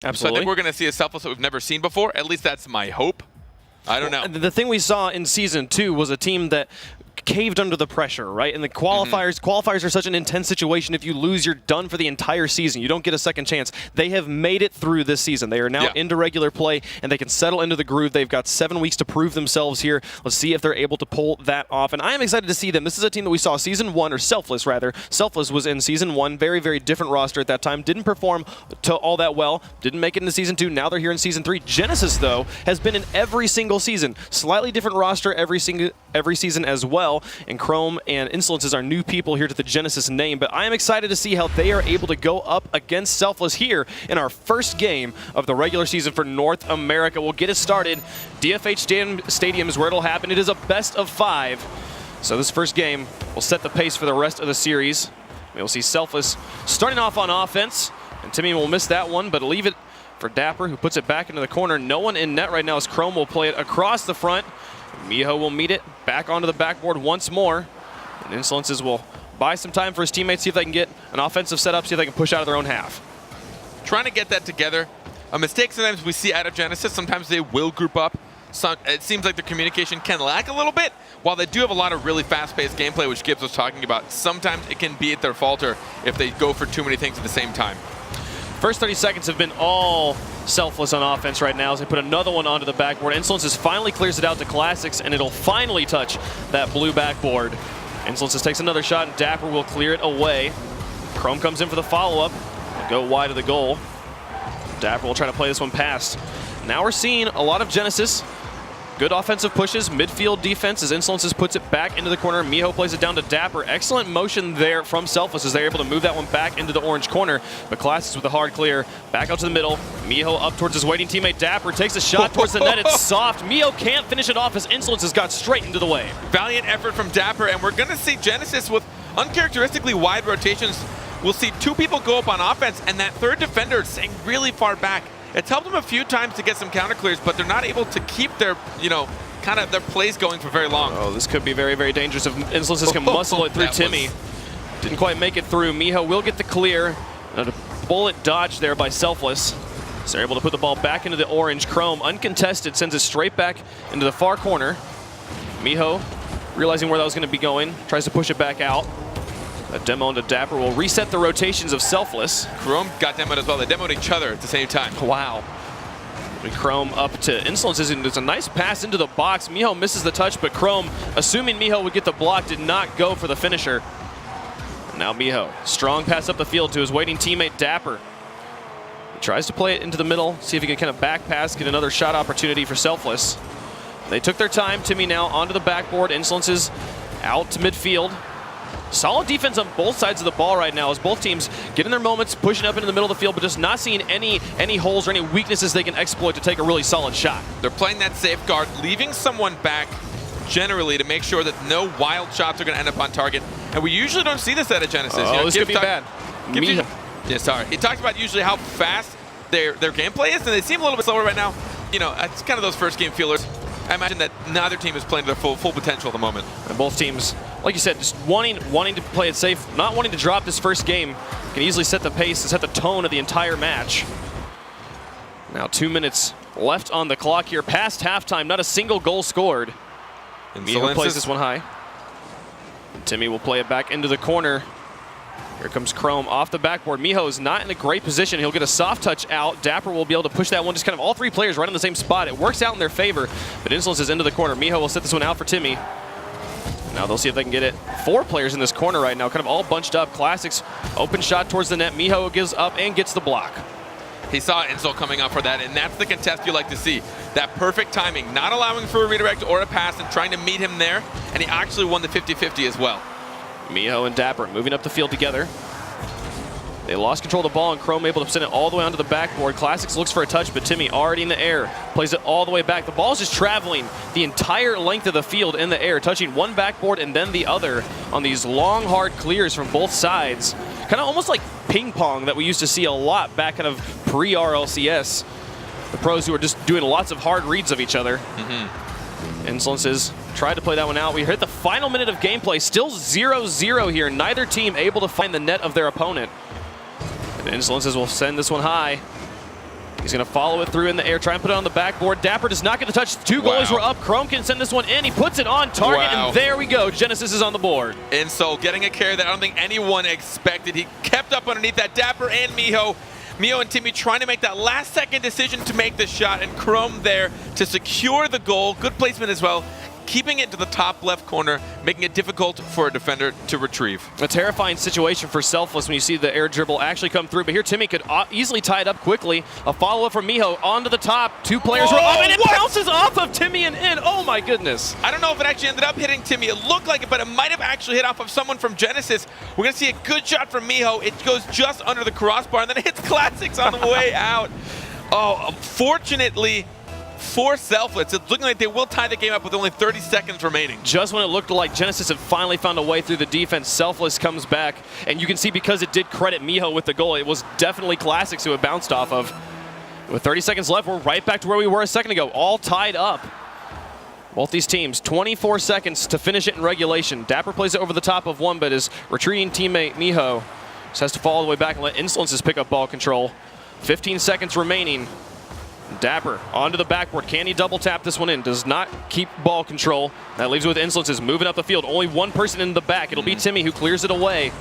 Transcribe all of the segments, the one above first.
Absolutely. So I think we're going to see a Selfless that we've never seen before. At least that's my hope. I don't know. The thing we saw in Season 2 was a team that caved under the pressure, right? And the qualifiers are such an intense situation. If you lose, you're done for the entire season. You don't get a second chance. They have made it through this season. They are now into regular play, and they can settle into the groove. They've got 7 weeks to prove themselves here. Let's see if they're able to pull that off. And I am excited to see them. This is a team that we saw Season 1, or Selfless, rather. Selfless was in Season 1. Very, very different roster at that time. Didn't perform all that well. Didn't make it into Season 2. Now they're here in Season 3. Genesis, though, has been in every single season. Slightly different roster every season as well. And Chrome and Insolences are new people here to the Genesis name, but I am excited to see how they are able to go up against Selfless here in our first game of the regular season for North America. We'll get it started. DFH Stadium is where it'll happen. It is a best of 5. So this first game will set the pace for the rest of the series. We'll see Selfless starting off on offense, and Timmy will miss that one, but leave it for Dapper, who puts it back into the corner. No one in net right now as Chrome will play it across the front. Miho will meet it back onto the backboard once more. And Insolences will buy some time for his teammates, see if they can get an offensive setup, see if they can push out of their own half. Trying to get that together. A mistake sometimes we see out of Genesis. Sometimes they will group up. It seems like their communication can lack a little bit. While they do have a lot of really fast-paced gameplay, which Gibbs was talking about, sometimes it can be at their falter if they go for too many things at the same time. First 30 seconds have been all Selfless on offense right now as they put another one onto the backboard. Insolences finally clears it out to Classics, and it'll finally touch that blue backboard. Insolences takes another shot, and Dapper will clear it away. Chrome comes in for the follow-up. Go wide of the goal. Dapper will try to play this one past. Now we're seeing a lot of Genesis. Good offensive pushes, midfield defense as Insolences puts it back into the corner. Miho plays it down to Dapper. Excellent motion there from Selfless as they're able to move that one back into the orange corner. But Classics with a hard clear. Back out to the middle. Miho up towards his waiting teammate Dapper. Takes a shot towards the net. It's soft. Miho can't finish it off as Insolences got straight into the way. Valiant effort from Dapper, and we're going to see Genesis with uncharacteristically wide rotations. We'll see 2 people go up on offense, and that third defender is staying really far back. It's helped them a few times to get some counter clears, but they're not able to keep their, kind of their plays going for very long. Oh, this could be very, very dangerous if Insolences can muscle it through Timmy. Didn't quite make it through. Miho will get the clear. A bullet dodge there by Selfless. So they're able to put the ball back into the orange. Chrome, uncontested, sends it straight back into the far corner. Miho, realizing where that was going to be going, tries to push it back out. A demo into Dapper will reset the rotations of Selfless. Chrome got demoed as well. They demoed each other at the same time. Wow. Chrome up to Insolences, and there's a nice pass into the box. Miho misses the touch, but Chrome, assuming Miho would get the block, did not go for the finisher. Now Miho, strong pass up the field to his waiting teammate Dapper. He tries to play it into the middle, see if he can kind of back pass, get another shot opportunity for Selfless. They took their time. Timmy now onto the backboard. Insolences out to midfield. Solid defense on both sides of the ball right now as both teams getting their moments, pushing up into the middle of the field, but just not seeing any holes or any weaknesses they can exploit to take a really solid shot. They're playing that safeguard, leaving someone back generally to make sure that no wild shots are going to end up on target. And we usually don't see this out of Genesis. Oh, this could be bad. He talked about usually how fast their gameplay is, and they seem a little bit slower right now. It's kind of those first game feelers. I imagine that neither team is playing to their full potential at the moment. And both teams, like you said, just wanting to play it safe, not wanting to drop this first game, can easily set the pace and set the tone of the entire match. Now 2 minutes left on the clock here, past halftime, not a single goal scored. Miho plays this one high. And Timmy will play it back into the corner. Here comes Chrome off the backboard. Miho is not in a great position. He'll get a soft touch out. Dapper will be able to push that one. Just kind of all 3 players right in the same spot. It works out in their favor, but Insolence is into the corner. Miho will set this one out for Timmy. Now they'll see if they can get it. 4 players in this corner right now, kind of all bunched up. Classics, open shot towards the net. Miho gives up and gets the block. He saw Insol coming up for that, and that's the contest you like to see. That perfect timing, not allowing for a redirect or a pass and trying to meet him there, and he actually won the 50-50 as well. Miho and Dapper moving up the field together. They lost control of the ball, and Chrome able to send it all the way onto the backboard. Classics looks for a touch, but Timmy already in the air. Plays it all the way back. The ball's just traveling the entire length of the field in the air, touching one backboard and then the other on these long, hard clears from both sides. Kind of almost like ping pong that we used to see a lot back kind of pre-RLCS. The pros who are just doing lots of hard reads of each other. Insolences tried to play that one out. We hit the final minute of gameplay. Still 0-0 here. Neither team able to find the net of their opponent. And Insolences will send this one high. He's going to follow it through in the air, try and put it on the backboard. Dapper does not get the touch. Two goalies were up. Chrome can send this one in. He puts it on target, and there we go. Genesis is on the board. Insult getting a carry that I don't think anyone expected. He kept up underneath that. Dapper and Miho. Miho and Timmy trying to make that last-second decision to make the shot, and Chrome there to secure the goal. Good placement as well. Keeping it to the top left corner, making it difficult for a defender to retrieve. A terrifying situation for Selfless when you see the air dribble actually come through, but here Timmy could easily tie it up quickly. A follow-up from Miho onto the top. Two players were up, and it bounces off of Timmy and in. Oh my goodness. I don't know if it actually ended up hitting Timmy. It looked like it, but it might have actually hit off of someone from Genesis. We're going to see a good shot from Miho. It goes just under the crossbar, and then it hits Classics on the way out. Oh, fortunately for Selfless, it's looking like they will tie the game up with only 30 seconds remaining. Just when it looked like Genesis had finally found a way through the defense, Selfless comes back, and you can see because it did credit Miho with the goal, it was definitely Classics who it bounced off of. With 30 seconds left, we're right back to where we were a second ago, all tied up. Both these teams, 24 seconds to finish it in regulation. Dapper plays it over the top of one, but his retreating teammate Miho just has to fall all the way back and let Insolences pick up ball control. 15 seconds remaining. Dapper onto the backboard. Can he double tap this one in? Does not keep ball control. That leaves it with Insolences moving up the field. Only one person in the back. It'll be Timmy who clears it away.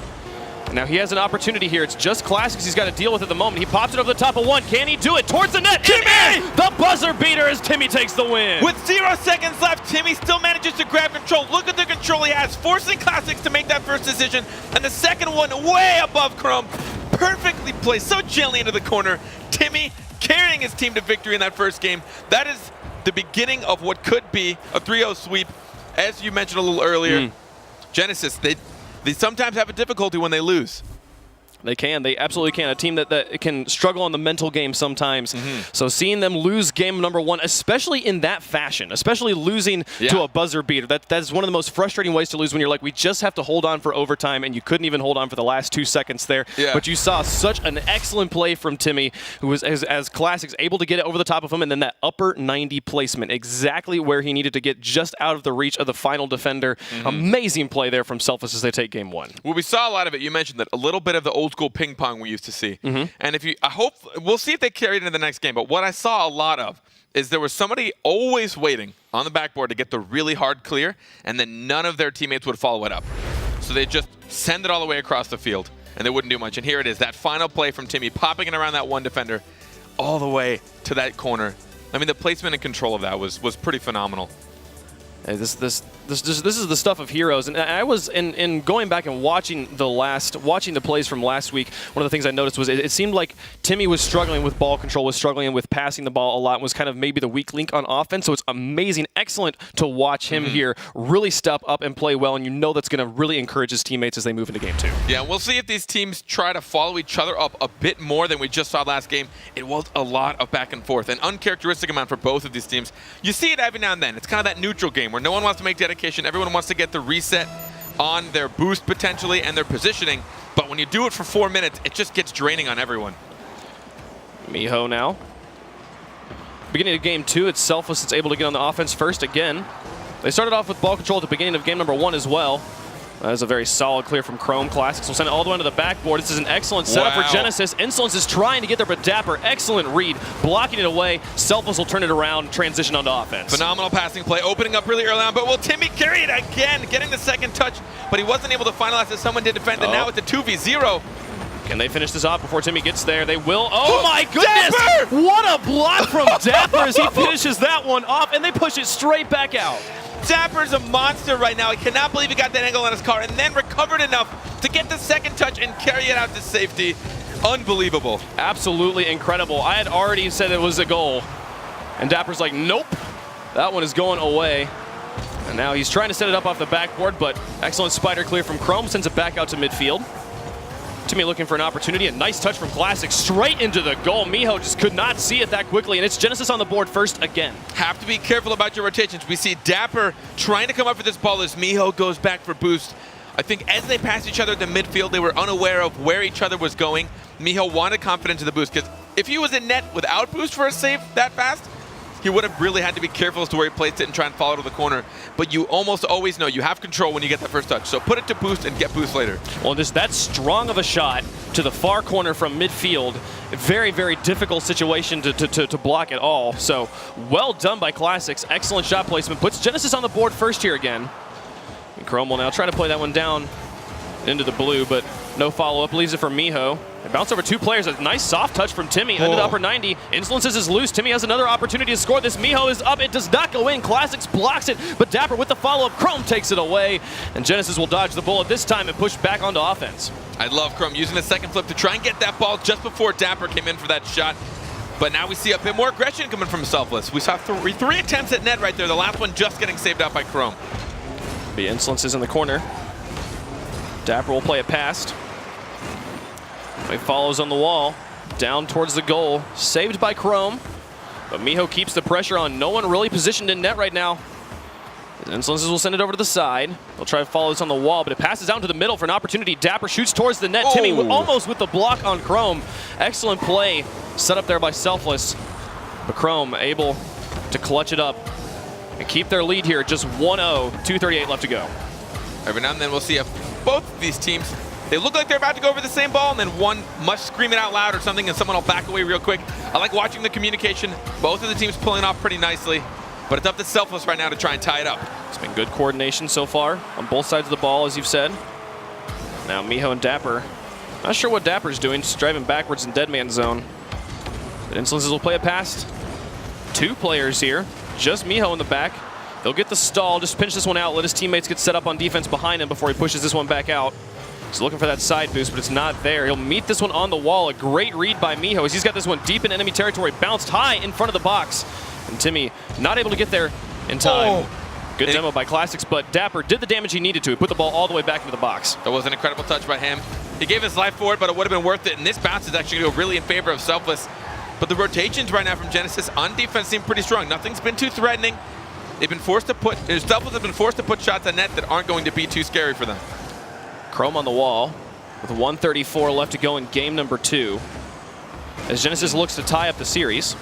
Now he has an opportunity here. It's just Classics he's got to deal with at the moment. He pops it over the top of one. Can he do it? Towards the net. Timmy! The buzzer beater as Timmy takes the win. With 0 seconds left, Timmy still manages to grab control. Look at the control he has, forcing Classics to make that first decision. And the second one way above Chrome. Perfectly placed, so gently into the corner. Timmy carrying his team to victory in that first game. That is the beginning of what could be a 3-0 sweep. As you mentioned a little earlier, Genesis, they sometimes have a difficulty when they lose. They can. They absolutely can. A team that can struggle on the mental game sometimes. So seeing them lose game number one, especially in that fashion, especially losing to a buzzer beater, that is one of the most frustrating ways to lose when you're like, we just have to hold on for overtime, and you couldn't even hold on for the last 2 seconds there. But you saw such an excellent play from Timmy, who was, as Classics, able to get it over the top of him, and then that upper 90 placement, exactly where he needed to get, just out of the reach of the final defender. Amazing play there from Selfless as they take game one. Well, we saw a lot of it. You mentioned that a little bit of the old school ping pong we used to see. And if I hope we'll see if they carry it into the next game. But what I saw a lot of is there was somebody always waiting on the backboard to get the really hard clear, and then none of their teammates would follow it up. So they just send it all the way across the field, and they wouldn't do much. And here it is, that final play from Timmy, popping it around that one defender all the way to that corner. I mean, the placement and control of that was pretty phenomenal. This is the stuff of heroes, and I was in going back and watching the plays from last week. One of the things I noticed was it seemed like Timmy was struggling with ball control, was struggling with passing the ball a lot, and was kind of maybe the weak link on offense. So it's amazing, excellent to watch him here really step up and play well, and you know that's going to really encourage his teammates as they move into game two. Yeah, we'll see if these teams try to follow each other up a bit more than we just saw last game. It was a lot of back and forth, an uncharacteristic amount for both of these teams. You see it every now and then. It's kind of that neutral game where no one wants to make dedication. Everyone wants to get the reset on their boost potentially and their positioning. But when you do it for 4 minutes, it just gets draining on everyone. Miho now. Beginning of game two, it's Selfless that's able to get on the offense first again. They started off with ball control at the beginning of game number one as well. That is a very solid clear from Chrome. Classics will send it all the way onto the backboard. This is an excellent setup for Genesis. Insolence is trying to get there, but Dapper, excellent read, blocking it away. Selfless will turn it around, transition onto offense. Phenomenal passing play, opening up really early on, but will Timmy carry it again, getting the second touch, but he wasn't able to finalize as someone did defend, and now it's a 2v0. Can they finish this off before Timmy gets there? They will. Oh my goodness! Dapper! What a block from Dapper as he finishes that one off, and they push it straight back out. Dapper's a monster right now. He cannot believe he got that angle on his car and then recovered enough to get the second touch and carry it out to safety. Unbelievable. Absolutely incredible. I had already said it was a goal, and Dapper's like, nope, that one is going away. And now he's trying to set it up off the backboard, but excellent spider clear from Chrome, sends it back out to midfield. Timmy looking for an opportunity. A nice touch from Classic straight into the goal. Miho just could not see it that quickly, and it's Genesis on the board first again. Have to be careful about your rotations. We see Dapper trying to come up for this ball as Miho goes back for boost. I think as they passed each other at the midfield, they were unaware of where each other was going. Miho wanted confidence in the boost, because if he was in net without boost for a save that fast, he would have really had to be careful as to where he placed it and try and follow to the corner. But you almost always know you have control when you get that first touch. So put it to boost and get boost later. Well, that strong of a shot to the far corner from midfield. Very, very difficult situation to block at all. So well done by Classics. Excellent shot placement. Puts Genesis on the board first here again. And Chrome will now try to play that one down into the blue, but no follow-up. Leaves it for Miho. They bounce over 2 players. A nice soft touch from Timmy into the upper 90. Insolences is loose. Timmy has another opportunity to score this. Miho is up. It does not go in. Classics blocks it, but Dapper with the follow-up. Chrome takes it away, and Genesis will dodge the bullet this time and push back onto offense. I love Chrome using the second flip to try and get that ball just before Dapper came in for that shot. But now we see a bit more aggression coming from Selfless. We saw three attempts at net right there. The last one just getting saved out by Chrome. The Insolences in the corner. Dapper will play it past. He follows on the wall, down towards the goal, saved by Chrome. But Miho keeps the pressure on. No one really positioned in net right now. Insolences will send it over to the side. They'll try to follow this on the wall, but it passes down to the middle for an opportunity. Dapper shoots towards the net. Oh. Timmy almost with the block on Chrome. Excellent play set up there by Selfless. But Chrome able to clutch it up and keep their lead here. Just 1-0, 2:38 left to go. Every now and then we'll see if both of these teams, they look like they're about to go over the same ball, and then one must scream it out loud or something, and someone will back away real quick. I like watching the communication. Both of the teams pulling off pretty nicely, but it's up to Selfless right now to try and tie it up. It's been good coordination so far on both sides of the ball, as you've said. Now Miho and Dapper. Not sure what Dapper's doing, just driving backwards in dead man zone. But Insolences will play it past 2 players here. Just Miho in the back. They'll get the stall, just pinch this one out, let his teammates get set up on defense behind him before he pushes this one back out. He's looking for that side boost, but it's not there. He'll meet this one on the wall. A great read by Miho as he's got this one deep in enemy territory, bounced high in front of the box. And Timmy not able to get there in time. Oh. Good demo by Classics, but Dapper did the damage he needed to. He put the ball all the way back into the box. That was an incredible touch by him. He gave his life for it, but it would have been worth it. And this bounce is actually going to go really in favor of Selfless. But the rotations right now from Genesis on defense seem pretty strong. Nothing's been too threatening. They've been forced to put, Selfless have been forced to put shots on net that aren't going to be too scary for them. Chrome on the wall with 1:34 left to go in game number 2. As Genesis looks to tie up the series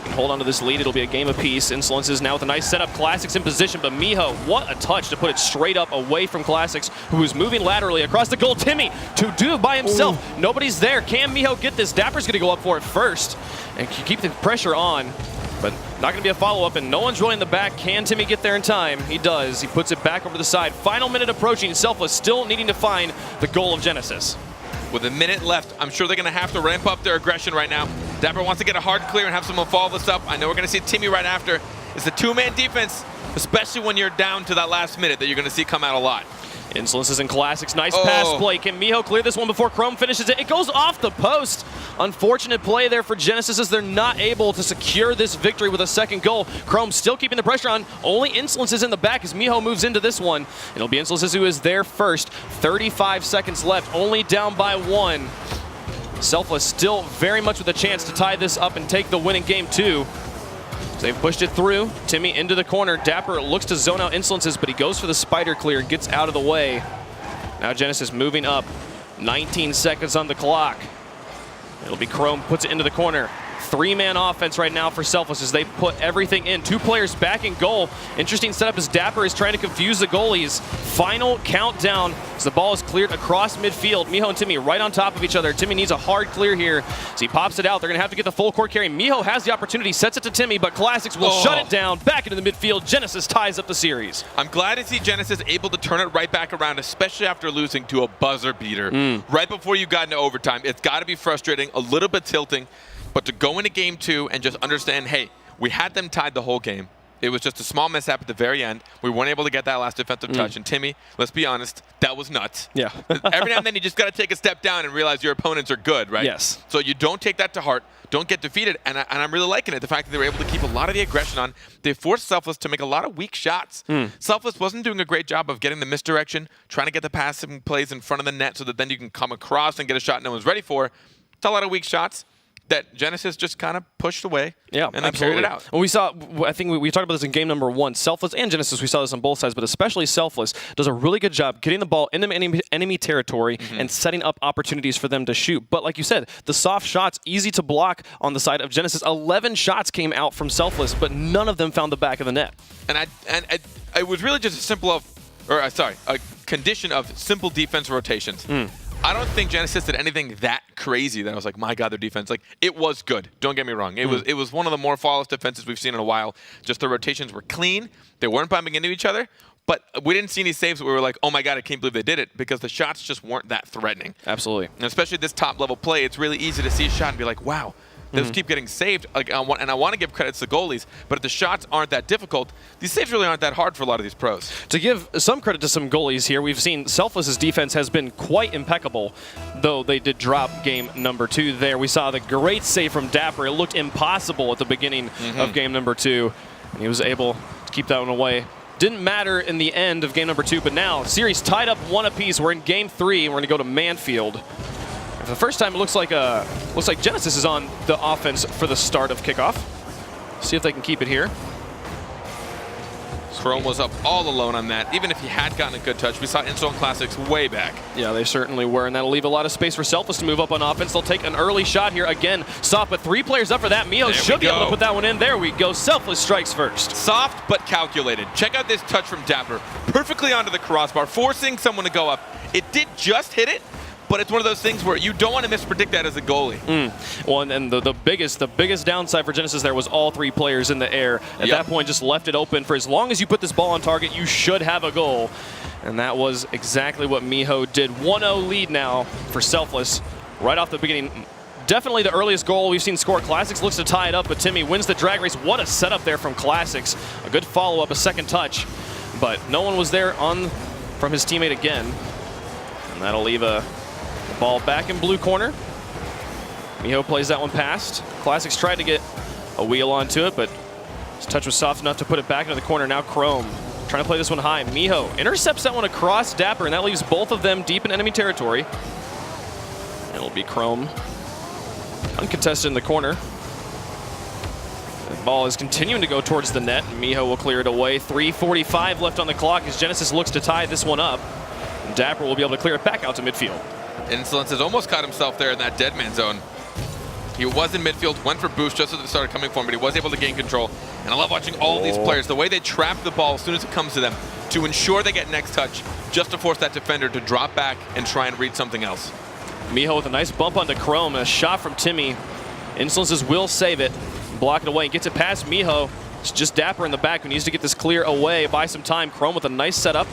and hold on to this lead, it'll be a game apiece. Insolences now with a nice setup. Classics in position, but Miho, what a touch to put it straight up away from Classics, who is moving laterally across the goal. Timmy to do by himself. Ooh. Nobody's there. Can Miho get this? Dapper's going to go up for it first and keep the pressure on. But not going to be a follow-up, and no one's really in the back. Can Timmy get there in time? He does. He puts it back over the side. Final minute approaching. Selfless still needing to find the goal of Genesis. With a minute left, I'm sure they're going to have to ramp up their aggression right now. Dapper wants to get a hard clear and have someone follow this up. I know we're going to see Timmy right after. It's a 2-man defense, especially when you're down to that last minute, that you're going to see come out a lot. Insolences and Classics. Nice pass play. Can Miho clear this one before Chrome finishes it? It goes off the post. Unfortunate play there for Genesis as they're not able to secure this victory with a second goal. Chrome still keeping the pressure on. Only Insolences in the back as Miho moves into this one. It'll be Insolences who is there first. 35 seconds left. Only down by 1. Selfless still very much with a chance to tie this up and take the win in game 2. They've pushed it through. Timmy into the corner. Dapper looks to zone out Insolences, but he goes for the spider clear and gets out of the way. Now Genesis moving up. 19 seconds on the clock. It'll be Chrome, puts it into the corner. 3-man offense right now for Selfless as they put everything in. 2 players back in goal. Interesting setup as Dapper is trying to confuse the goalies. Final countdown as the ball is cleared across midfield. Miho and Timmy right on top of each other. Timmy needs a hard clear here as he pops it out. They're going to have to get the full court carry. Miho has the opportunity, sets it to Timmy, but Classics will shut it down. Back into the midfield. Genesis ties up the series. I'm glad to see Genesis able to turn it right back around, especially after losing to a buzzer beater right before you got into overtime. It's got to be frustrating, a little bit tilting. But to go into game 2 and just understand, hey, we had them tied the whole game. It was just a small mishap at the very end. We weren't able to get that last defensive touch. And Timmy, let's be honest, that was nuts. Yeah. Every now and then you just got to take a step down and realize your opponents are good, right? Yes. So you don't take that to heart. Don't get defeated. And I'm really liking it, the fact that they were able to keep a lot of the aggression on. They forced Selfless to make a lot of weak shots. Selfless wasn't doing a great job of getting the misdirection, trying to get the passing plays in front of the net so that then you can come across and get a shot no one's ready for. It's a lot of weak shots. that Genesis just kind of pushed away and then carried it out. Well, I think we talked about this in game number 1. Selfless and Genesis, we saw this on both sides, but especially Selfless does a really good job getting the ball into enemy territory and setting up opportunities for them to shoot. But like you said, the soft shots, easy to block on the side of Genesis. 11 shots came out from Selfless, but none of them found the back of the net. And it was really just a condition of simple defense rotations. I don't think Genesis did anything that crazy that I was like, my God, their defense. Like, it was good. Don't get me wrong. It was one of the more flawless defenses we've seen in a while. Just the rotations were clean. They weren't bumping into each other. But we didn't see any saves where we were like, oh my God, I can't believe they did it, because the shots just weren't that threatening. Absolutely. And especially this top level play, it's really easy to see a shot and be like, wow, those keep getting saved. Like, and I want to give credits to goalies, but if the shots aren't that difficult, these saves really aren't that hard for a lot of these pros. To give some credit to some goalies here, we've seen Selfless's defense has been quite impeccable, though they did drop game number 2 there. We saw the great save from Dapper. It looked impossible at the beginning of game number 2, and he was able to keep that one away. Didn't matter in the end of game number 2, but now series tied up 1 apiece. We're in game 3, and we're going to go to Manfield. For the first time, it looks like Genesis is on the offense for the start of kickoff. See if they can keep it here. Chrome was up all alone on that, even if he had gotten a good touch. We saw Insult Classics way back. Yeah, they certainly were, and that'll leave a lot of space for Selfless to move up on offense. They'll take an early shot here. Again, soft, but 3 players up for that. Miho should be able to put that one in. There we go. Selfless strikes first. Soft, but calculated. Check out this touch from Dapper. Perfectly onto the crossbar, forcing someone to go up. It did just hit it, but it's one of those things where you don't want to mispredict that as a goalie. Well, and the biggest downside for Genesis there was all 3 players in the air. At that point, just left it open. For as long as you put this ball on target, you should have a goal. And that was exactly what Miho did. 1-0 lead now for Selfless right off the beginning. Definitely the earliest goal we've seen score. Classics looks to tie it up, but Timmy wins the drag race. What a setup there from Classics. A good follow-up, a second touch. But no one was there from his teammate again. And that'll leave a ball back in blue corner. Miho plays that one past. Classics tried to get a wheel onto it, but his touch was soft enough to put it back into the corner. Now Chrome trying to play this one high. Miho intercepts that one across Dapper, and that leaves both of them deep in enemy territory. It'll be Chrome uncontested in the corner. The ball is continuing to go towards the net. Miho will clear it away. 3:45 left on the clock as Genesis looks to tie this one up. And Dapper will be able to clear it back out to midfield. Insolence has almost caught himself there in that dead man zone. He was in midfield, went for boost just as it started coming for him, but he was able to gain control. And I love watching all of these players, the way they trap the ball as soon as it comes to them to ensure they get next touch, just to force that defender to drop back and try and read something else. Miho with a nice bump onto Chrome, and a shot from Timmy. Insolences will save it, block it away, and gets it past Miho. It's just Dapper in the back who needs to get this clear away, buy some time. Chrome with a nice setup.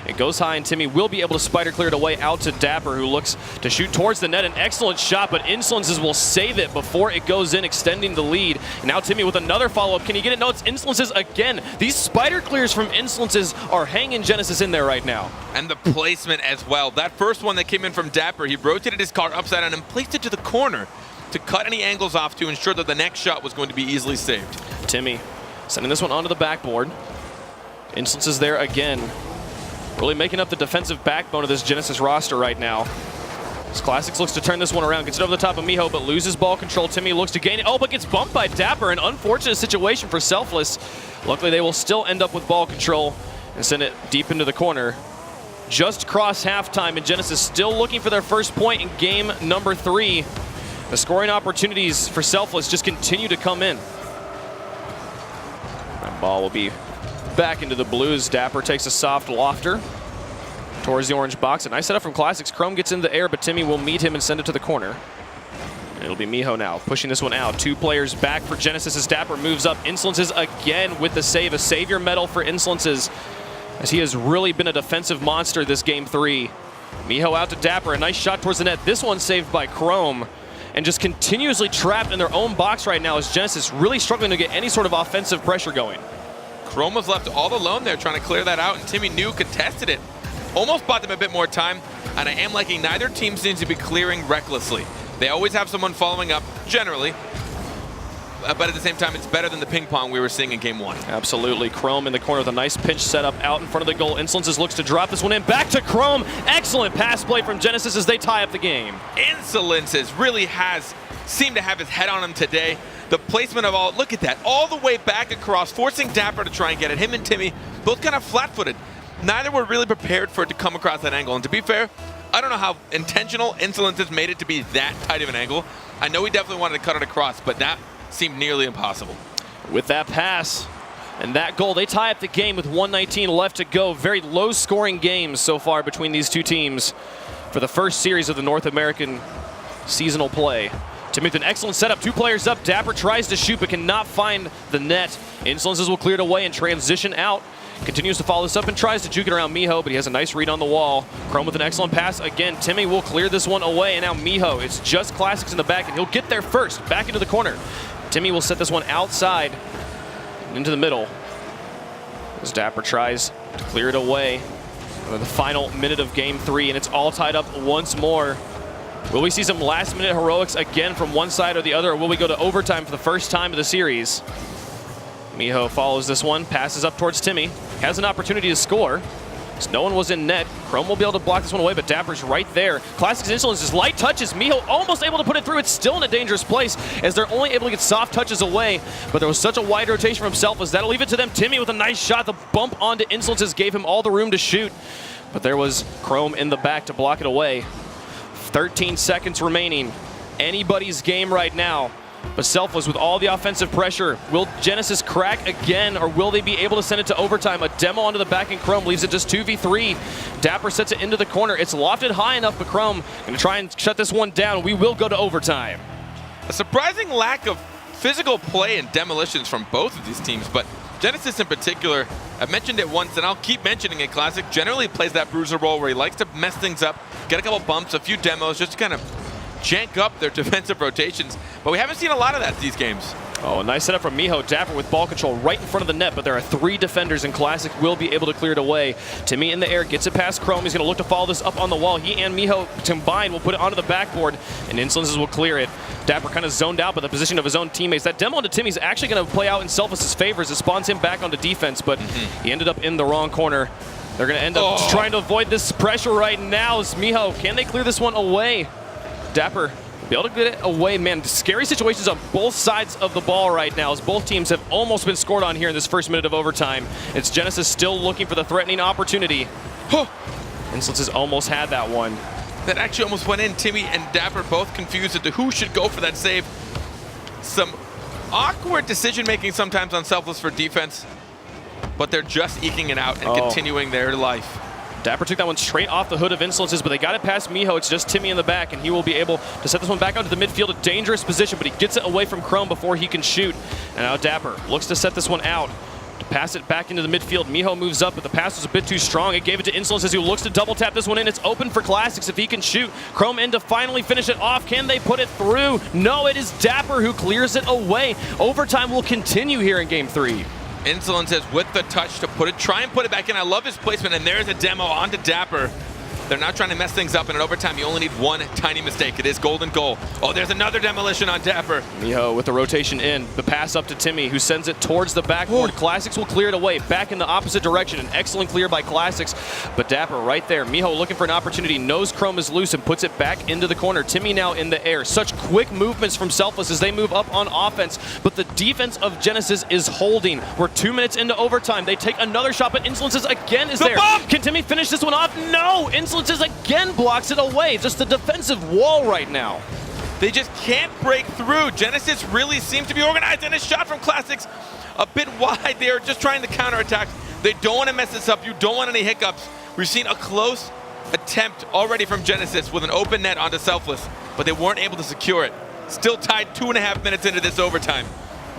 It goes high, and Timmy will be able to spider clear it away out to Dapper, who looks to shoot towards the net. An excellent shot, but Insolences will save it before it goes in, extending the lead. And now Timmy with another follow-up. Can he get it? No, it's Insolences again. These spider clears from Insolences are hanging Genesis in there right now. And the placement as well. That first one that came in from Dapper, he rotated his car upside down and placed it to the corner to cut any angles off to ensure that the next shot was going to be easily saved. Timmy sending this one onto the backboard. Insolences there again. Really making up the defensive backbone of this Genesis roster right now. As Classics looks to turn this one around, gets it over the top of Miho, but loses ball control. Timmy looks to gain it. Oh, but gets bumped by Dapper. An unfortunate situation for Selfless. Luckily, they will still end up with ball control and send it deep into the corner. Just cross halftime, and Genesis still looking for their first point in game number 3. The scoring opportunities for Selfless just continue to come in. That ball will be back into the blues. Dapper takes a soft lofter towards the orange box. A nice setup from Classics. Chrome gets in the air, but Timmy will meet him and send it to the corner. It'll be Miho now pushing this one out. 2 players back for Genesis as Dapper moves up. Insolences again with the save. A savior medal for Insolences, as he has really been a defensive monster this game 3. Miho out to Dapper. A nice shot towards the net. This one saved by Chrome. And just continuously trapped in their own box right now as Genesis really struggling to get any sort of offensive pressure going. Chrome was left all alone there trying to clear that out, and Timmy New contested it. Almost bought them a bit more time, and I am liking neither team seems to be clearing recklessly. They always have someone following up, generally, but at the same time, it's better than the ping pong we were seeing in game 1. Absolutely. Chrome in the corner with a nice pinch setup out in front of the goal. Insolences looks to drop this one in. Back to Chrome. Excellent pass play from Genesis as they tie up the game. Insolences really has seemed to have his head on him today. The placement of all, look at that, all the way back across, forcing Dapper to try and get it. Him and Timmy, both kind of flat-footed. Neither were really prepared for it to come across that angle. And to be fair, I don't know how intentional Insolence has made it to be that tight of an angle. I know he definitely wanted to cut it across, but that seemed nearly impossible. With that pass and that goal, they tie up the game with 1:19 left to go. Very low-scoring games so far between these two teams for the first series of the North American seasonal play. Timmy with an excellent setup, 2 players up. Dapper tries to shoot but cannot find the net. Insolences will clear it away and transition out. Continues to follow this up and tries to juke it around Miho, but he has a nice read on the wall. Chrome with an excellent pass. Again, Timmy will clear this one away, and now Miho. It's just Classics in the back, and he'll get there first, back into the corner. Timmy will set this one outside and into the middle as Dapper tries to clear it away. The final minute of Game 3, and it's all tied up once more. Will we see some last-minute heroics again from one side or the other, or will we go to overtime for the first time of the series? Miho follows this one, passes up towards Timmy, has an opportunity to score. So no one was in net. Chrome will be able to block this one away, but Dapper's right there. Classics Insolence is light touches. Miho almost able to put it through. It's still in a dangerous place as they're only able to get soft touches away, but there was such a wide rotation from Selfless. That'll leave it to them. Timmy with a nice shot. The bump onto Insolences gave him all the room to shoot, but there was Chrome in the back to block it away. 13 seconds remaining. Anybody's game right now. But Selfless with all the offensive pressure. Will Genesis crack again, or will they be able to send it to overtime? A demo onto the back, and Chrome leaves it just 2v3. Dapper sets it into the corner. It's lofted high enough, but Chrome going to try and shut this one down. We will go to overtime. A surprising lack of physical play and demolitions from both of these teams, but Genesis in particular, I've mentioned it once and I'll keep mentioning it, Classic generally plays that bruiser role where he likes to mess things up, get a couple bumps, a few demos, just to kind of jank up their defensive rotations, but we haven't seen a lot of that these games. Oh, a nice setup from Miho. Dapper with ball control right in front of the net, but there are 3 defenders, and Classic will be able to clear it away. Timmy in the air, gets it past Chrome. He's going to look to follow this up on the wall. He and Miho combined will put it onto the backboard, and Insolences will clear it. Dapper kind of zoned out by the position of his own teammates. That demo onto Timmy is actually going to play out in Selfless' favor as it spawns him back onto defense, but he ended up in the wrong corner. They're going to end up trying to avoid this pressure right now. As Miho, can they clear this one away? Dapper be able to get it away. Man, scary situations on both sides of the ball right now, as both teams have almost been scored on here in this first minute of overtime. It's Genesis still looking for the threatening opportunity. Insolences almost had that one. That actually almost went in. Timmy and Dapper both confused as to who should go for that save. Some awkward decision-making sometimes on Selfless for defense, but they're just eking it out and continuing their life. Dapper took that one straight off the hood of Insolences, but they got it past Miho. It's just Timmy in the back, and he will be able to set this one back onto the midfield. A dangerous position, but he gets it away from Chrome before he can shoot. And now Dapper looks to set this one out, to pass it back into the midfield. Miho moves up, but the pass was a bit too strong. It gave it to Insolences, who looks to double tap this one in. It's open for Classics if he can shoot. Chrome in to finally finish it off. Can they put it through? No, it is Dapper who clears it away. Overtime will continue here in Game 3. Insolences with the touch to try and put it back in. I love his placement, and there's a demo onto Dapper. They're not trying to mess things up, and in overtime, you only need one tiny mistake. It is golden goal. Oh, there's another demolition on Dapper. Miho with the rotation in. The pass up to Timmy, who sends it towards the backboard. Classics will clear it away, back in the opposite direction. An excellent clear by Classics, but Dapper right there. Miho looking for an opportunity, knows Chrome is loose, and puts it back into the corner. Timmy now in the air. Such quick movements from Selfless as they move up on offense, but the defense of Genesis is holding. We're 2 minutes into overtime. They take another shot, but Insolences again is there. Can Timmy finish this one off? No! Insolences again blocks it away. Just the defensive wall right now. They just can't break through. Genesis really seems to be organized, and a shot from Classics a bit wide. They are just trying to counterattack. They don't want to mess this up. You don't want any hiccups. We've seen a close attempt already from Genesis with an open net onto Selfless, but they weren't able to secure it. Still tied 2.5 minutes into this overtime.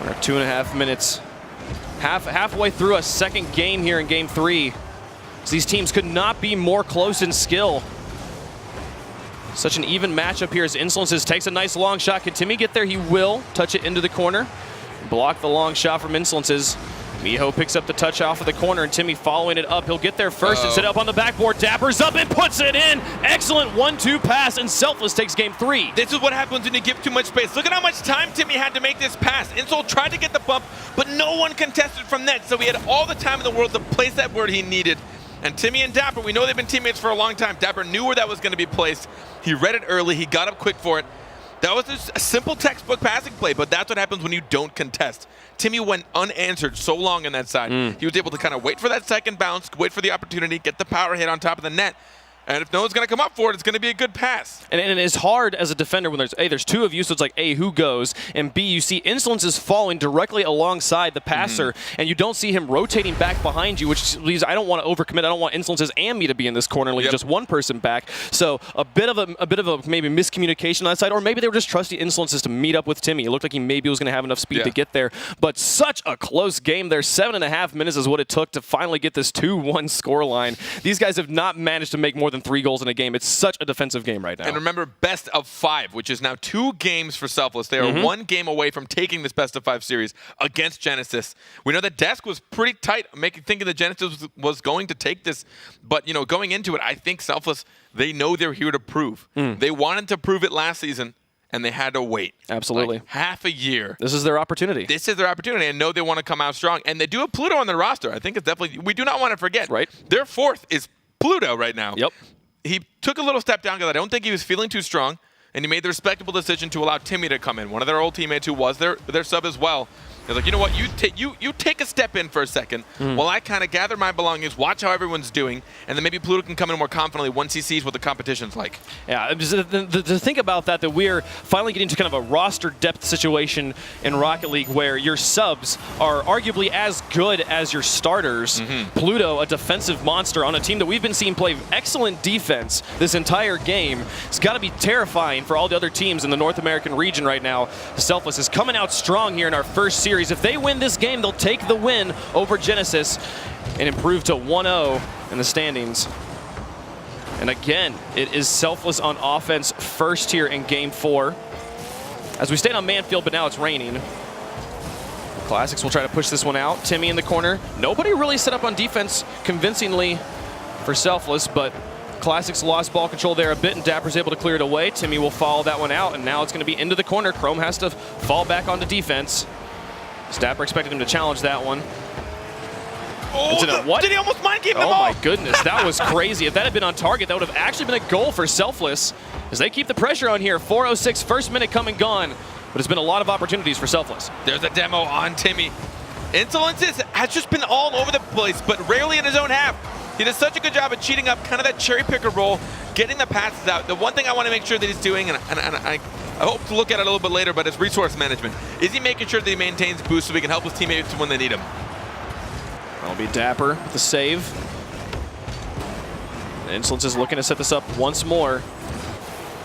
We're 2.5 minutes. Halfway through a second game here in Game 3. So these teams could not be more close in skill. Such an even matchup here as Insolences takes a nice long shot. Can Timmy get there? He will. Touch it into the corner. Block the long shot from Insolences. Miho picks up the touch off of the corner, and Timmy following it up. He'll get there first and set it up on the backboard. Dapper's up and puts it in. Excellent 1-2 pass, and Selfless takes Game 3. This is what happens when you give too much space. Look at how much time Timmy had to make this pass. Insol tried to get the bump, but no one contested from net, so he had all the time in the world to place that word he needed. And Timmy and Dapper, we know they've been teammates for a long time. Dapper knew where that was going to be placed. He read it early. He got up quick for it. That was just a simple textbook passing play, but that's what happens when you don't contest. Timmy went unanswered so long on that side. He was able to kind of wait for that second bounce, wait for the opportunity, get the power hit on top of the net. And if no one's going to come up for it, it's going to be a good pass. And it's hard as a defender when there's, A, there's two of you, so it's like, A, who goes? And B, you see Insolence is falling directly alongside the passer, and you don't see him rotating back behind you, which leaves, I don't want to overcommit. I don't want Insolences and me to be in this corner and leave just one person back. So a bit of a maybe miscommunication on that side, or maybe they were just trusting Insolences to meet up with Timmy. It looked like he maybe was going to have enough speed to get there. But such a close game there. 7.5 minutes is what it took to finally get this 2-1 scoreline. These guys have not managed to make more than 3 goals in a game. It's such a defensive game right now. And remember, best of 5, which is now 2 games for Selfless. They are 1 game away from taking this best of 5 series against Genesis. We know the desk was pretty tight, thinking that Genesis was going to take this. But, you know, going into it, I think Selfless, they know they're here to prove. They wanted to prove it last season, and they had to wait. Absolutely. Like half a year. This is their opportunity. This is their opportunity, and know they want to come out strong. And they do have Pluto on their roster. I think it's definitely, we do not want to forget. Right. Their 4th is Pluto right now. Yep. He took a little step down because I don't think he was feeling too strong, and he made the respectable decision to allow Timmy to come in, one of their old teammates who was their sub as well. He's like, you know what, you take a step in for a second while I kind of gather my belongings, watch how everyone's doing, and then maybe Pluto can come in more confidently once he sees what the competition's like. Yeah, to think about that we're finally getting to kind of a roster depth situation in Rocket League where your subs are arguably as good as your starters. Pluto, a defensive monster on a team that we've been seeing play excellent defense this entire game. It's got to be terrifying for all the other teams in the North American region right now. Selfless is coming out strong here in our first series. If they win this game, they'll take the win over Genesis and improve to 1-0 in the standings. And again, it is Selfless on offense first here in Game 4. As we stayed on Manfield, but now it's raining. Classics will try to push this one out. Timmy in the corner. Nobody really set up on defense convincingly for Selfless, but Classics lost ball control there a bit, and Dapper's able to clear it away. Timmy will follow that one out, and now it's going to be into the corner. Chrome has to fall back onto defense. Dapper expected him to challenge that one. Oh, what? Did he almost mind game them all? Oh my goodness, that was crazy. If that had been on target, that would have actually been a goal for Selfless as they keep the pressure on here. 4:06, first minute come and gone, but it's been a lot of opportunities for Selfless. There's a demo on Timmy. Insolences has just been all over the place, but rarely in his own half. He does such a good job of cheating up kind of that cherry picker role, getting the passes out. The one thing I want to make sure that he's doing, and I hope to look at it a little bit later, but it's resource management. Is he making sure that he maintains boost so he can help his teammates when they need him? That'll be Dapper with the save. Insolence is looking to set this up once more.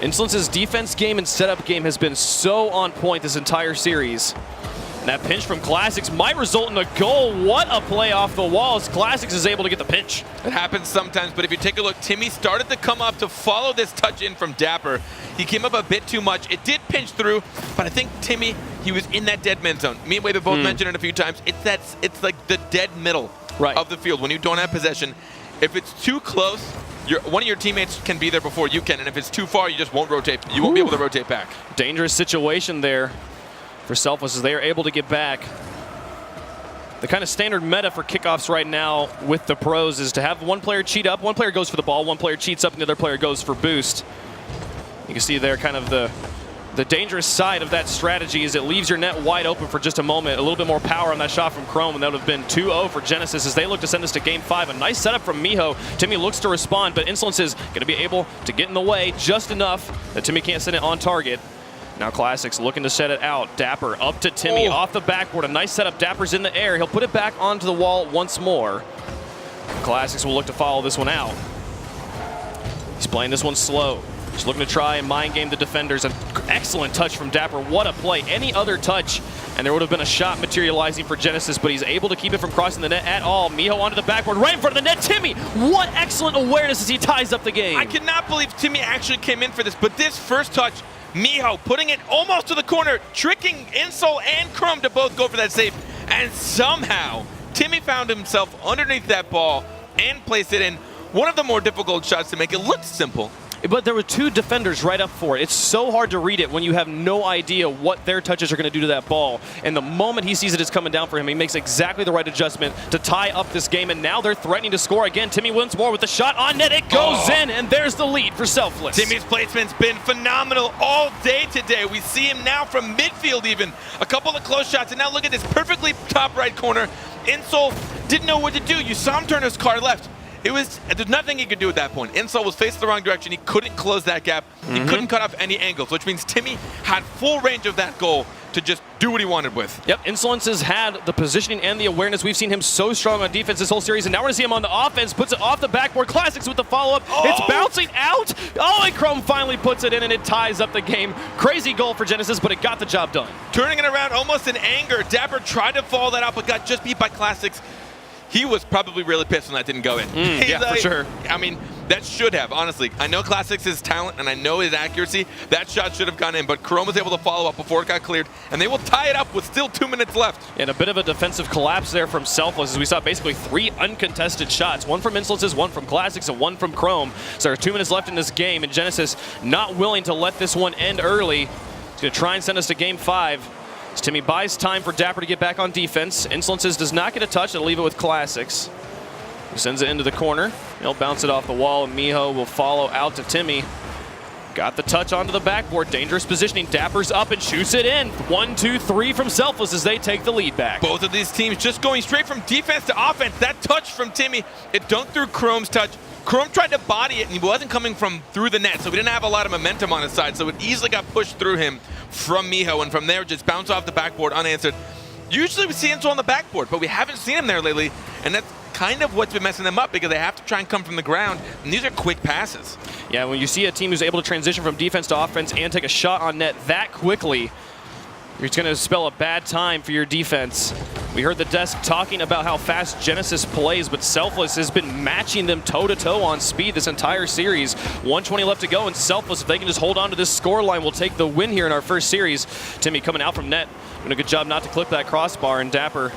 Insolence's defense game and setup game has been so on point this entire series. And that pinch from Classics might result in a goal. What a play off the walls. Classics is able to get the pinch. It happens sometimes, but if you take a look, Timmy started to come up to follow this touch in from Dapper. He came up a bit too much. It did pinch through, but I think Timmy, he was in that dead man zone. Me and Wade have both mentioned it a few times. It's like the dead middle of the field when you don't have possession. If it's too close, one of your teammates can be there before you can, and if it's too far, you just won't rotate. You won't be able to rotate back. Dangerous situation there for Selfless as they are able to get back. The kind of standard meta for kickoffs right now with the pros is to have one player cheat up, one player goes for the ball, one player cheats up, and the other player goes for boost. You can see there kind of the dangerous side of that strategy is it leaves your net wide open for just a moment. A little bit more power on that shot from Chrome, and that would have been 2-0 for Genesis as they look to send this to Game 5. A nice setup from Miho. Timmy looks to respond, but Insolence is going to be able to get in the way just enough that Timmy can't send it on target. Now Classics looking to set it out. Dapper up to Timmy off the backboard. A nice setup. Dapper's in the air. He'll put it back onto the wall once more. Classics will look to follow this one out. He's playing this one slow. Just looking to try and mind game the defenders. An excellent touch from Dapper. What a play. Any other touch, and there would have been a shot materializing for Genesis, but he's able to keep it from crossing the net at all. Miho onto the backboard, right in front of the net. Timmy, what excellent awareness as he ties up the game. I cannot believe Timmy actually came in for this, but this first touch, Miho putting it almost to the corner, tricking Insol and Chrome to both go for that save. And somehow, Timmy found himself underneath that ball and placed it in. One of the more difficult shots to make. It looked simple. but there were 2 defenders right up for it. It's so hard to read it when you have no idea what their touches are going to do to that ball. And the moment he sees it is coming down for him, he makes exactly the right adjustment to tie up this game. And now they're threatening to score again. Timmy once more with the shot on net. It goes in, and there's the lead for Selfless. Timmy's placement's been phenomenal all day today. We see him now from midfield even. A couple of close shots, and now look at this perfectly top right corner. Insol didn't know what to do. You saw him turn his car left. There's nothing he could do at that point. Insol was facing the wrong direction. He couldn't close that gap. He couldn't cut off any angles, which means Timmy had full range of that goal to just do what he wanted with. Yep, Insolence has had the positioning and the awareness. We've seen him so strong on defense this whole series, and now we're going to see him on the offense. Puts it off the backboard. Classics with the follow-up. It's bouncing out. Oh, and Chrome finally puts it in, and it ties up the game. Crazy goal for Genesis, but it got the job done. Turning it around almost in anger. Dapper tried to follow that out, but got just beat by Classics. He was probably really pissed when that didn't go in. Yeah, for sure. I mean, that should have, honestly. I know Classics' talent, and I know his accuracy. That shot should have gone in, but Chrome was able to follow up before it got cleared, and they will tie it up with still 2 minutes left. And a bit of a defensive collapse there from Selfless, as we saw basically 3 uncontested shots. 1 from Insolences, 1 from Classics, and 1 from Chrome. So there are 2 minutes left in this game, and Genesis not willing to let this one end early. He's going to try and send us to Game 5. As Timmy buys time for Dapper to get back on defense. Insolences does not get a touch. They'll leave it with Classics. He sends it into the corner. He'll bounce it off the wall, and Miho will follow out to Timmy. Got the touch onto the backboard. Dangerous positioning. Dapper's up and shoots it in. 1, 2, 3 from Selfless as they take the lead back. Both of these teams just going straight from defense to offense. That touch from Timmy, it dunked through Chrome's touch. Chrome tried to body it, and he wasn't coming from through the net, so we didn't have a lot of momentum on his side, so it easily got pushed through him from Miho, and from there just bounced off the backboard unanswered. Usually we see Insol on the backboard, but we haven't seen him there lately, and that's kind of what's been messing them up because they have to try and come from the ground, and these are quick passes. Yeah, when you see a team who's able to transition from defense to offense and take a shot on net that quickly, it's going to spell a bad time for your defense. We heard the desk talking about how fast Genesis plays, but Selfless has been matching them toe-to-toe on speed this entire series. 1:20 left to go, and Selfless, if they can just hold on to this scoreline, will take the win here in our first series. Timmy coming out from net, doing a good job not to clip that crossbar, and Dapper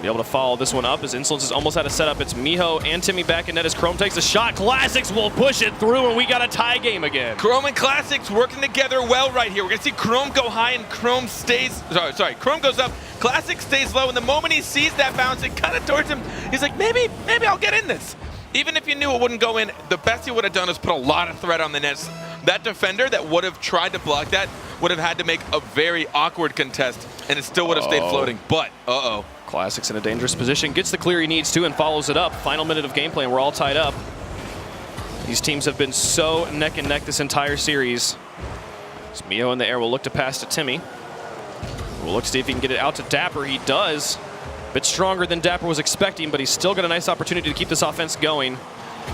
be able to follow this one up as Insolence has almost had a setup. It's Miho and Timmy back in net as Chrome takes a shot. Classics will push it through, and we got a tie game again. Chrome and Classics working together well right here. We're going to see Chrome go high and Chrome stays, Chrome goes up, Classic stays low, and the moment he sees that bounce, it kind of towards him, he's like, maybe I'll get in this. Even if you knew it wouldn't go in, the best he would have done is put a lot of threat on the nets. That defender that would have tried to block that would have had to make a very awkward contest, and it still would have stayed floating, but Classics in a dangerous position, gets the clear he needs to, and follows it up. Final minute of gameplay, and we're all tied up. These teams have been so neck and neck this entire series. As Miho in the air will look to pass to Timmy. We'll look to see if he can get it out to Dapper. He does. A bit stronger than Dapper was expecting, but he's still got a nice opportunity to keep this offense going.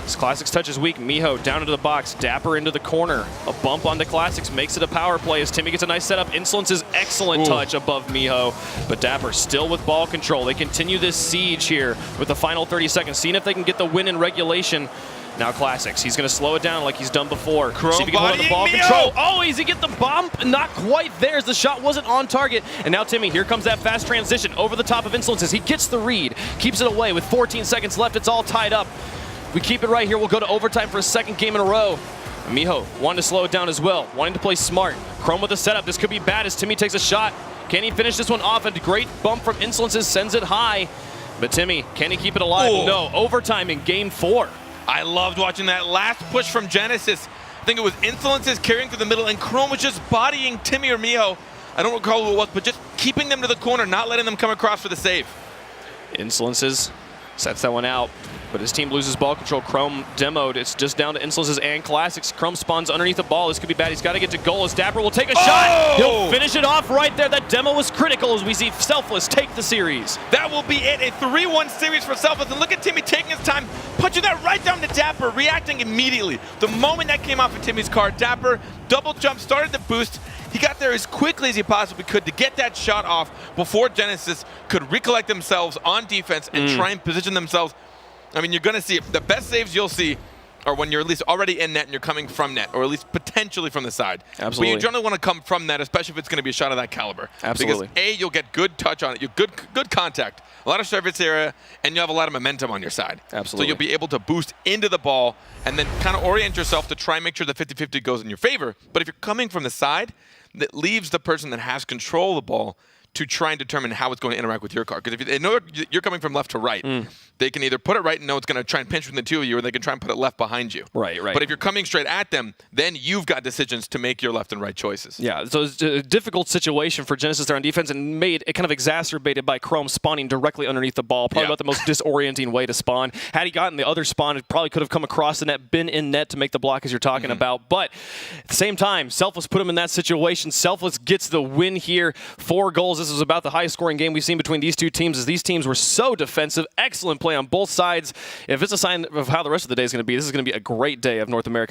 This Classics touch is weak. Miho down into the box. Dapper into the corner. A bump onto Classics makes it a power play as Timmy gets a nice setup. Insolence's excellent touch above Miho, but Dapper still with ball control. They continue this siege here with the final 30 seconds, seeing if they can get the win in regulation. Now Classics, he's going to slow it down like he's done before. Chrome see if he can hold on the ball Miho. control. Oh, easy get the bump. Not quite there as the shot wasn't on target. And now Timmy, here comes that fast transition over the top of Insolences. He gets the read, keeps it away with 14 seconds left. It's all tied up. We keep it right here. We'll go to overtime for a second game in a row. Miho wanting to slow it down as well, wanting to play smart. Chrome with a setup. This could be bad as Timmy takes a shot. Can he finish this one off? A great bump from Insolences sends it high. But Timmy, can he keep it alive? Ooh. No, overtime in game 4. I loved watching that last push from Genesis. I think it was Insolences carrying through the middle, and Chrome was just bodying Timmy or Miho. I don't recall who it was, but just keeping them to the corner, not letting them come across for the save. Insolences sets that one out, but his team loses ball control. Chrome demoed. It's just down to Insolences and Classics. Chrome spawns underneath the ball. This could be bad. He's got to get to goal as Dapper will take a shot. He'll finish it off right there. That demo was critical as we see Selfless take the series. That will be it. A 3-1 series for Selfless. And look at Timmy taking his time, punching that right down to Dapper, reacting immediately. The moment that came off of Timmy's car, Dapper double jump, started the boost. He got there as quickly as he possibly could to get that shot off before Genesis could recollect themselves on defense and try and position themselves. I mean, you're going to see it. The best saves you'll see or when you're at least already in net and you're coming from net, or at least potentially from the side. Absolutely. But you generally want to come from net, especially if it's going to be a shot of that caliber. Absolutely. Because A, you'll get good touch on it, you'll good contact, a lot of surface area, and you'll have a lot of momentum on your side. Absolutely. So you'll be able to boost into the ball and then kind of orient yourself to try and make sure the 50-50 goes in your favor. But if you're coming from the side, that leaves the person that has control of the ball to try and determine how it's going to interact with your card. Because if they know you're coming from left to right, they can either put it right and know it's going to try and pinch from the two of you, or they can try and put it left behind you. Right. But if you're coming straight at them, then you've got decisions to make your left and right choices. Yeah, so it's a difficult situation for Genesis there on defense, and made it kind of exacerbated by Chrome spawning directly underneath the ball. Probably about the most disorienting way to spawn. Had he gotten the other spawn, it probably could have come across the net, been in net to make the block as you're talking about. But at the same time, Selfless put him in that situation. Selfless gets the win here. 4 goals. This was about the highest scoring game we've seen between these two teams, as these teams were so defensive. Excellent play on both sides. If it's a sign of how the rest of the day is going to be, this is going to be a great day of North American